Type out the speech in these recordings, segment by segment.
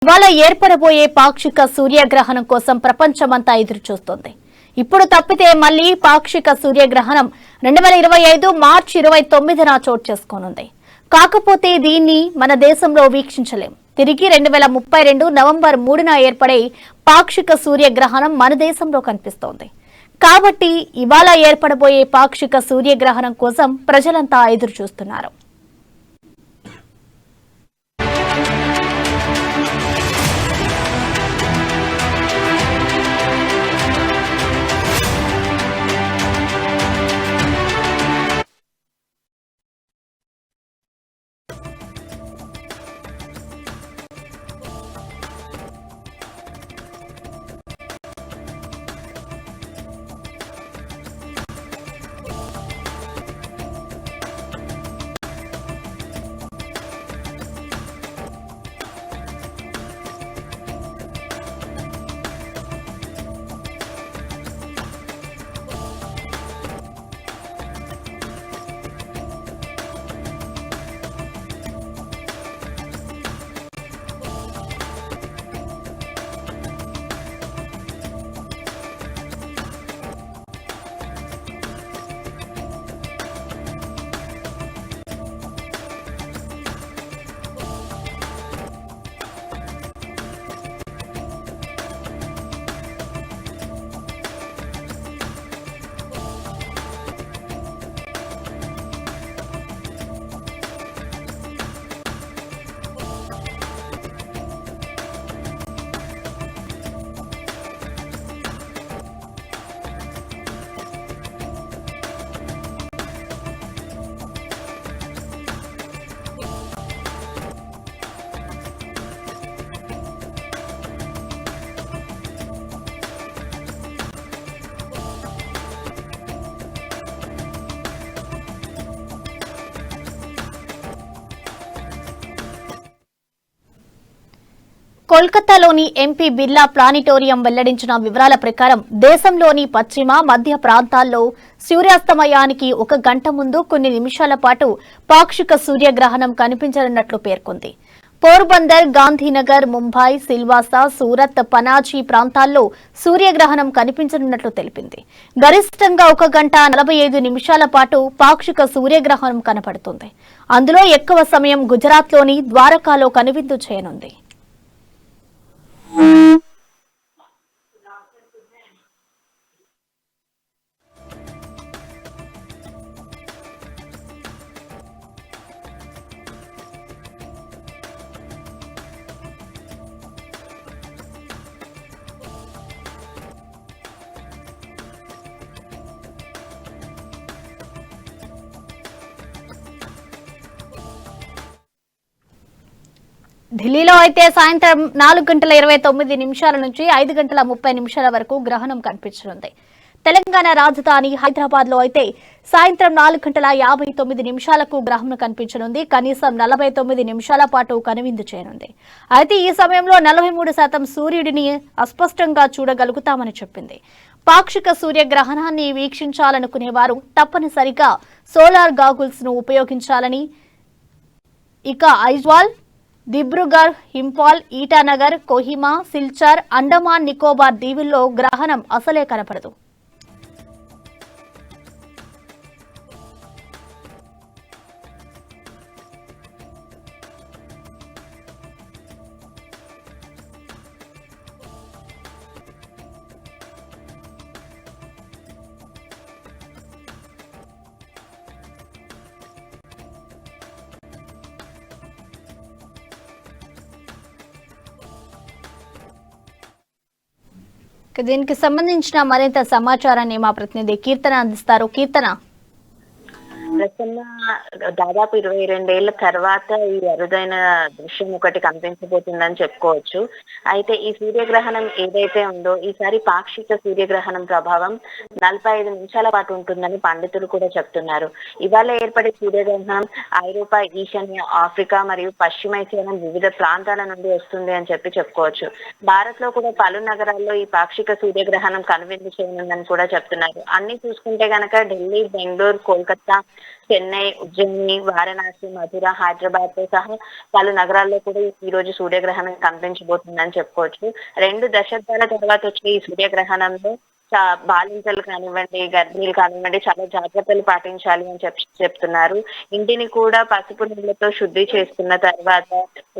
ఇవాళ ఏర్పడబోయే పాక్షిక సూర్యగ్రహణం కోసం ప్రపంచమంతా ఎదురుచూస్తోంది. ఇప్పుడు తప్పితే మళ్లీ పాక్షిక సూర్యగ్రహణం 2025 మార్చి 29న చోటు చేసుకోనుంది. కాకపోతే దీన్ని మన దేశంలో వీక్షించలేం. తిరిగి 2032 నవంబర్ 3న ఏర్పడే పాక్షిక సూర్యగ్రహణం మన దేశంలో కనిపిస్తోంది. కాబట్టి ఇవాళ ఏర్పడబోయే పాక్షిక సూర్యగ్రహణం కోసం ప్రజలంతా ఎదురుచూస్తున్నారు. కోల్కతాలోని ఎంపీ బిర్లా ప్లానిటోరియం వెల్లడించిన వివరాల ప్రకారం దేశంలోని పశ్చిమ మధ్య ప్రాంతాల్లో సూర్యాస్తమయానికి 1 గంట ముందు కొన్ని నిమిషాల పాటు పాక్షిక సూర్యగ్రహణం కనిపించనున్నట్లు పేర్కొంది. పోర్బందర్, గాంధీనగర్, ముంబై, సిల్వాసా, సూరత్, పనాజీ ప్రాంతాల్లో సూర్యగ్రహణం కనిపించనున్నట్లు తెలిపింది. గరిష్టంగా 1 గంట 45 నిమిషాల పాటు పాక్షిక సూర్యగ్రహణం కనపడుతుంది. అందులో ఎక్కువ సమయం గుజరాత్లోని ద్వారకాలో కనువిందు చేయనుంది. ఢిల్లీలో అయితే సాయంత్రం 4:29 నుంచి 5:30 వరకు గ్రహణం కనిపించనుంది. తెలంగాణ రాజధాని హైదరాబాద్ లో అయితే సాయంత్రం 4:59 గ్రహణం కనిపించనుంది. కనీసం 49 నిమిషాల పాటు కనువిందు చేయనుంది. అయితే ఈ సమయంలో 43% సూర్యుడిని అస్పష్టంగా చూడగలుగుతామని చెప్పింది. పాక్షిక సూర్యగ్రహణాన్ని వీక్షించాలనుకునే వారు తప్పనిసరిగా సోలార్ గాగుల్స్ ను ఉపయోగించాలని, ఇక ఐజ్వాల్, దిబ్రుగఢ్, ఇంపాల్, ఈటానగర్, కోహిమా, సిల్చార్, అండమాన్ నికోబార్ దీవుల్లో గ్రహణం అసలే కనపడదు. దీనికి సంబంధించిన మరింత సమాచారాన్ని మా ప్రతినిధి కీర్తన అందిస్తారు. కీర్తన, ప్రసన్న దాదాపు 22 ఏళ్ల తర్వాత ఈ అరుదైన దృశ్యం ఒకటి కనిపించబోతుందని చెప్పుకోవచ్చు. అయితే ఈ సూర్యగ్రహణం ఏదైతే ఉందో ఈసారి పాక్షిక సూర్యగ్రహణం ప్రభావం 45 నిమిషాల పాటు ఉంటుందని పండితులు కూడా చెప్తున్నారు. ఇవాళ ఏర్పడే సూర్యగ్రహణం ఐరోపా, ఈశాన్య ఆఫ్రికా మరియు పశ్చిమైసియాలోని వివిధ ప్రాంతాల నుండి వస్తుంది అని చెప్పుకోవచ్చు. భారత్ లో కూడా పలు నగరాల్లో ఈ పాక్షిక సూర్యగ్రహణం కనువిందు చేయనుందని కూడా చెప్తున్నారు. అన్ని చూసుకుంటే గనక ఢిల్లీ, బెంగళూరు, కోల్కతా, చెన్నై, ఉజ్జయిని, వారణాసి, మధుర, హైదరాబాద్ తో సహా పలు నగరాల్లో కూడా ఈ రోజు సూర్యగ్రహణం కనిపించబోతుందని చెప్పుకోవచ్చు. 2 దశాబ్దాల తర్వాత వచ్చే ఈ సూర్యగ్రహణంలో బాలింతలు కానివ్వండి, గర్భిణీలు కానివ్వండి చాలా జాగ్రత్తలు పాటించాలి అని చెప్తున్నారు. ఇంటిని కూడా పసుపు నీళ్ళతో శుద్ధి చేసుకున్న తర్వాత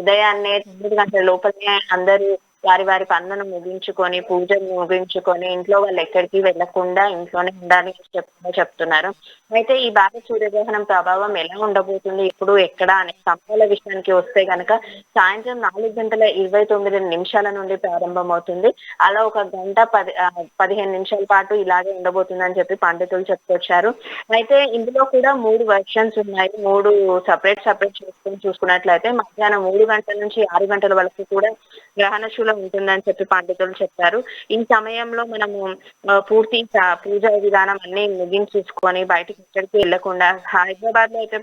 ఉదయాన్నే 9 గంటల లోపలనే అందరూ వారి పనులను ముగించుకొని, పూజలు ముగించుకొని ఇంట్లో వాళ్ళు ఎక్కడికి వెళ్ళకుండా ఇంట్లోనే ఉండాలి అని చెప్తున్నారు. అయితే ఈ భారీ సూర్యగ్రహణం ప్రభావం ఎలా ఉండబోతుంది, ఎప్పుడు, ఎక్కడ అనే సమయాల విషయానికి వస్తే గనక సాయంత్రం 4:29 నుండి ప్రారంభమవుతుంది. అలా ఒక గంట 15 నిమిషాల పాటు ఇలాగే ఉండబోతుందని చెప్పి పండితులు చెప్పుకొచ్చారు. అయితే ఇందులో కూడా 3 వెర్షన్స్ ఉన్నాయి. 3 సెపరేట్ చేసుకొని చూసుకున్నట్లయితే మధ్యాహ్నం 3 గంటల నుంచి 6 గంటల వరకు కూడా గ్రహణ శూలం ఉంటుందని చెప్పి పండితులు చెప్పారు. ఈ సమయంలో మనము పూర్తి పూజా విధానం అన్ని ముగించేసుకొని బయటకి ఎక్కడికి వెళ్లకుండా హైదరాబాద్ లో అయితే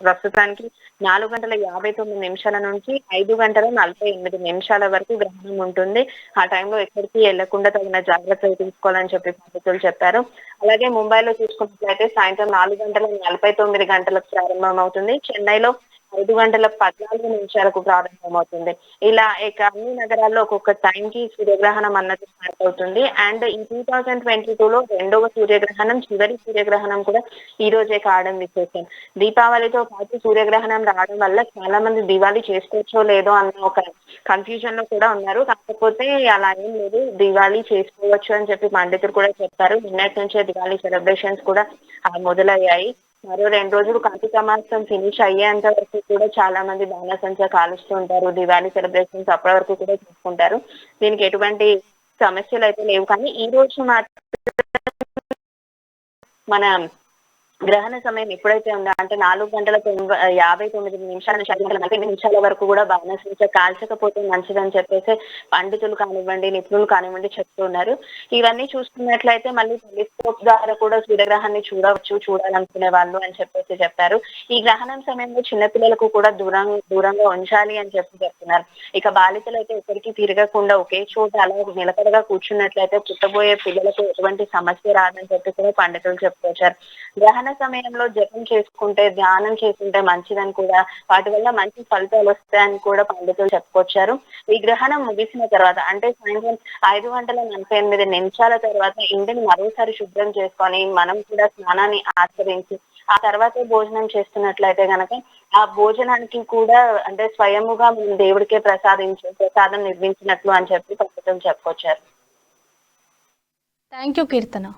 ప్రస్తుతానికి 4:59 నుంచి 5:48 వరకు గ్రహణం ఉంటుంది. ఆ టైంలో ఎక్కడికి వెళ్లకుండా తగిన జాగ్రత్తలు తీసుకోవాలని చెప్పి పండితులు చెప్పారు. అలాగే ముంబైలో చూసుకున్నట్లయితే సాయంత్రం 4:49 ప్రారంభమవుతుంది. చెన్నైలో 5:14 ప్రారంభమవుతుంది. ఇలా ఇక అన్ని నగరాల్లో ఒక్కొక్క టైంకి సూర్యగ్రహణం అన్నది స్టార్ట్ అవుతుంది. అండ్ ఈ 2022లో రెండవ సూర్యగ్రహణం, చివరి సూర్యగ్రహణం కూడా ఈ రోజే కావడం విశేషం. దీపావళితో పాటు సూర్యగ్రహణం రావడం వల్ల చాలా మంది దివాళీ చేసుకోవచ్చో లేదో అన్న ఒక కన్ఫ్యూజన్ లో కూడా ఉన్నారు. కాకపోతే అలా ఏం లేదు, దివాళీ చేసుకోవచ్చు అని చెప్పి పండితులు కూడా చెప్పారు. నిన్నటి నుంచే దివాళీ సెలబ్రేషన్స్ కూడా మొదలయ్యాయి. మరో 2 రోజులు కార్తీక మాసం ఫినిష్ అయ్యేంత వరకు కూడా చాలా మంది బాణసంచా కాలుస్తూ ఉంటారు. దివాళీ సెలబ్రేషన్స్ అప్పటి వరకు కూడా చేసుకుంటారు. దీనికి ఎటువంటి సమస్యలు అయితే లేవు. కానీ ఈ రోజు మాత్రం మన గ్రహణ సమయం ఎప్పుడైతే ఉందో అంటే 4:59 నుంచి 5:48 వరకు కూడా బాణసంచా కాల్చకపోతే మంచిదని చెప్పేసి పండితులు కానివ్వండి, నిపుణులు కానివ్వండి చెప్తున్నారు. ఇవన్నీ చూసుకున్నట్లయితే మళ్ళీ టెలిస్కోప్ ద్వారా కూడా సూర్యగ్రహాన్ని చూడాలనుకునే వాళ్ళు అని చెప్పేసి చెప్పారు. ఈ గ్రహణం సమయంలో చిన్నపిల్లలకు కూడా దూరంగా ఉంచాలి అని చెప్తున్నారు. ఇక బాలికలు అయితే ఎక్కడికి తిరగకుండా ఒకే చోట అలా నిలకడగా కూర్చున్నట్లయితే పుట్టబోయే పిల్లలకు ఎటువంటి సమస్య రాదని చెప్పి కూడా పండితులు చెప్పుకొచ్చారు. గ్రహణ సమయంలో జపం చేసుకుంటే, ధ్యానం చేసుకుంటే మంచిదని కూడా, వాటి వల్ల మంచి ఫలితాలు వస్తాయని కూడా పండితులు చెప్పుకొచ్చారు. ఈ గ్రహణం ముగిసిన తర్వాత అంటే సాయంత్రం 5:48 తర్వాత ఇంటిని మరోసారి శుభ్రం చేసుకొని మనం కూడా స్నానాన్ని ఆచరించి ఆ తర్వాతే భోజనం చేస్తున్నట్లయితే గనక ఆ భోజనానికి కూడా అంటే స్వయముగా మనం దేవుడికే ప్రసాదం నిర్మించినట్లు అని చెప్పి పండితులు చెప్పుకొచ్చారు. Thank you Keerthana.